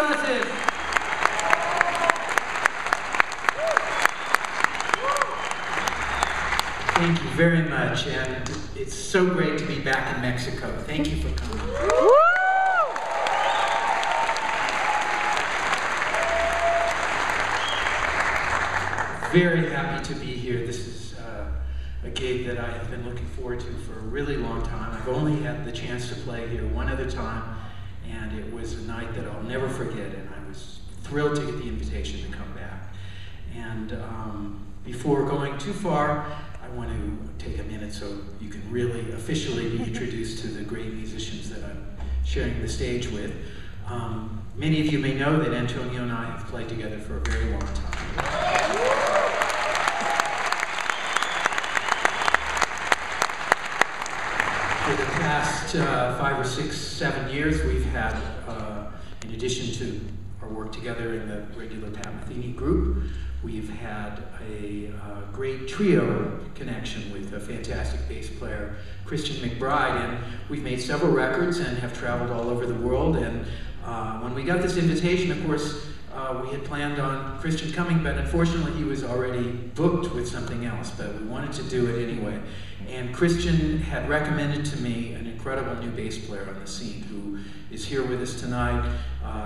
buses. Thank you very much, and it's so great to be back in Mexico. Thank you for coming. Very happy to be here. This is a gig that I have been looking forward to for a really long time. I've only had the chance to play here one other time, and it was a night that I'll never forget, and I was thrilled to get the invitation to come back. And before going too far, I want to take a minute so you can really officially be introduced to the great musicians that I'm sharing the stage with. Many of you may know that Antonio and I have played together for a very long time. For the past 5 or 6, 7 years, we've had, in addition to our work together in the regular Pat Metheny group, we've had a great trio connection with a fantastic bass player, Christian McBride, and we've made several records and have traveled all over the world. And when we got this invitation, of course, we had planned on Christian coming, but unfortunately he was already booked with something else, but we wanted to do it anyway. And Christian had recommended to me an incredible new bass player on the scene who is here with us tonight,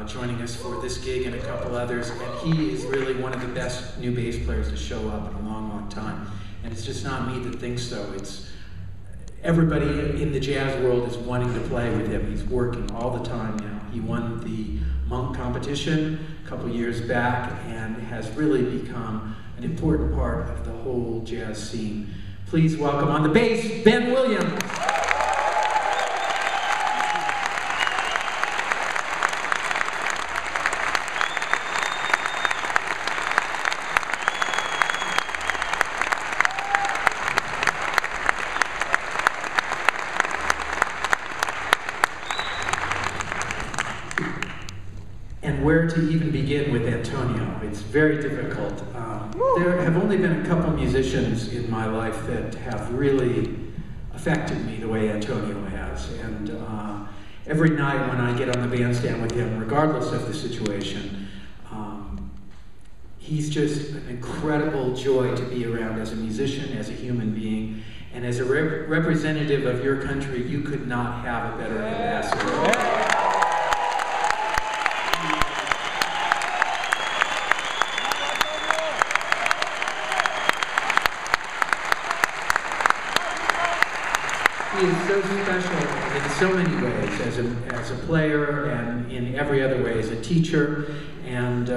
joining us for this gig and a couple others, and he is really one of the best new bass players to show up in a long, long time. And it's just not me that thinks so. It's everybody in the jazz world is wanting to play with him. He's working all the time now. He won the Monk competition a couple years back and has really become an important part of the whole jazz scene. Please welcome on the bass, Ben Williams. Where to even begin with Antonio? It's very difficult. There have only been a couple musicians in my life that have really affected me the way Antonio has. And every night when I get on the bandstand with him, regardless of the situation, he's just an incredible joy to be around as a musician, as a human being, and as a representative of your country. You could not have a better ambassador. He is so special in so many ways, as a player and in every other way, as a teacher, and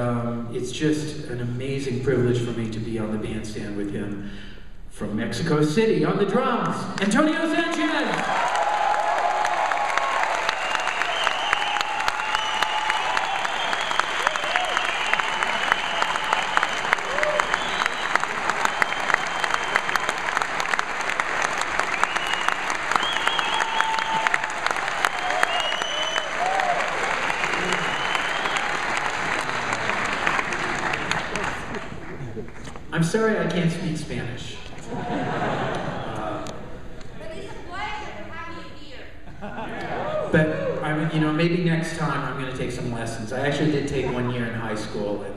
it's just an amazing privilege for me to be on the bandstand with him. From Mexico City, on the drums, Antonio Sanchez! I'm sorry I can't speak Spanish. But it's a pleasure to have you here. But you know, maybe next time I'm going to take some lessons. I actually did take 1 year in high school, and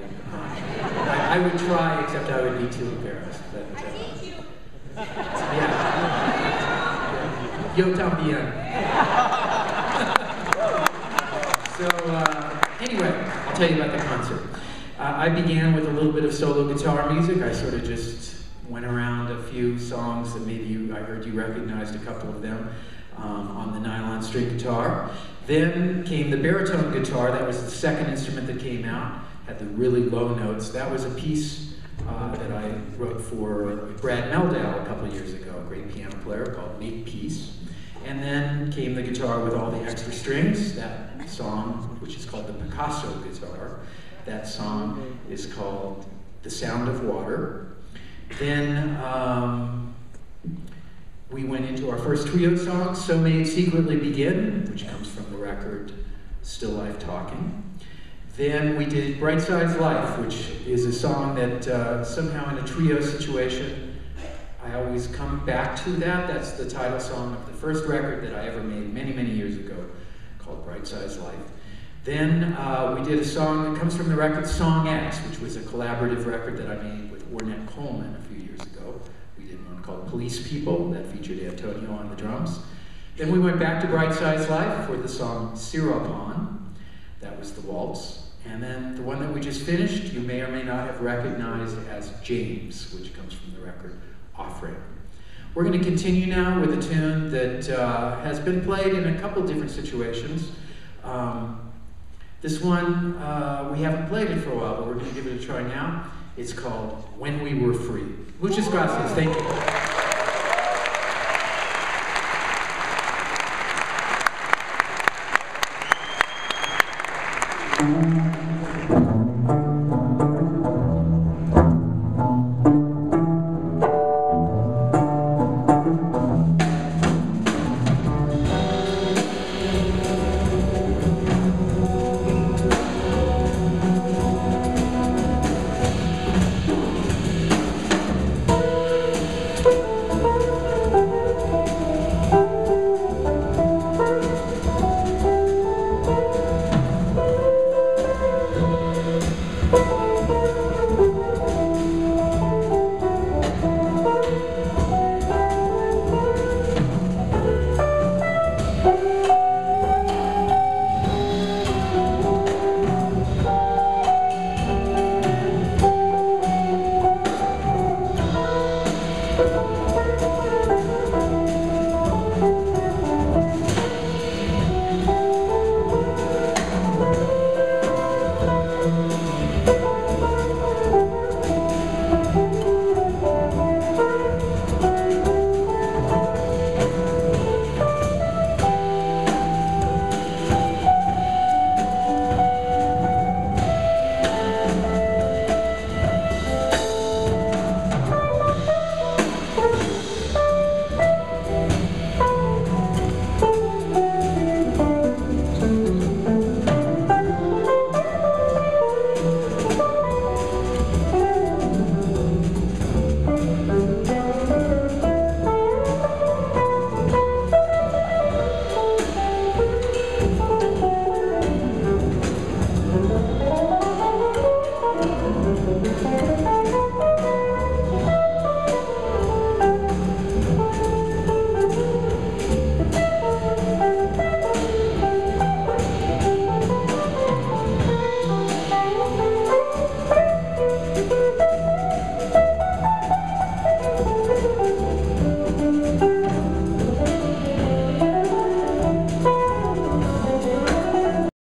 I would try, except I would be too embarrassed. But, I teach you. Yeah. Yo también. So anyway, I'll tell you about the concert. I began with a little bit of solo guitar music. I sort of just went around a few songs that maybe I heard you recognized a couple of them on the nylon string guitar. Then came the baritone guitar. That was the second instrument that came out, had the really low notes. That was a piece that I wrote for Brad Meldau a couple of years ago, a great piano player, called Make Peace. And then came the guitar with all the extra strings, that song, which is called the Picasso guitar. That song is called The Sound of Water. Then we went into our first trio song, So May It Secretly Begin, which comes from the record Still Life Talking. Then we did Bright Side's Life, which is a song that somehow in a trio situation, I always come back to that. That's the title song of the first record that I ever made many, many years ago, called Bright Side's Life. Then we did a song that comes from the record Song X, which was a collaborative record that I made with Ornette Coleman a few years ago. We did one called Police People that featured Antonio on the drums. Then we went back to Bright Side's Life for the song Siropon. That was the waltz. And then the one that we just finished, you may or may not have recognized as James, which comes from the record Offering. We're going to continue now with a tune that has been played in a couple different situations. This one, we haven't played it for a while, but we're going to give it a try now. It's called When We Were Free. Muchas gracias. Thank you.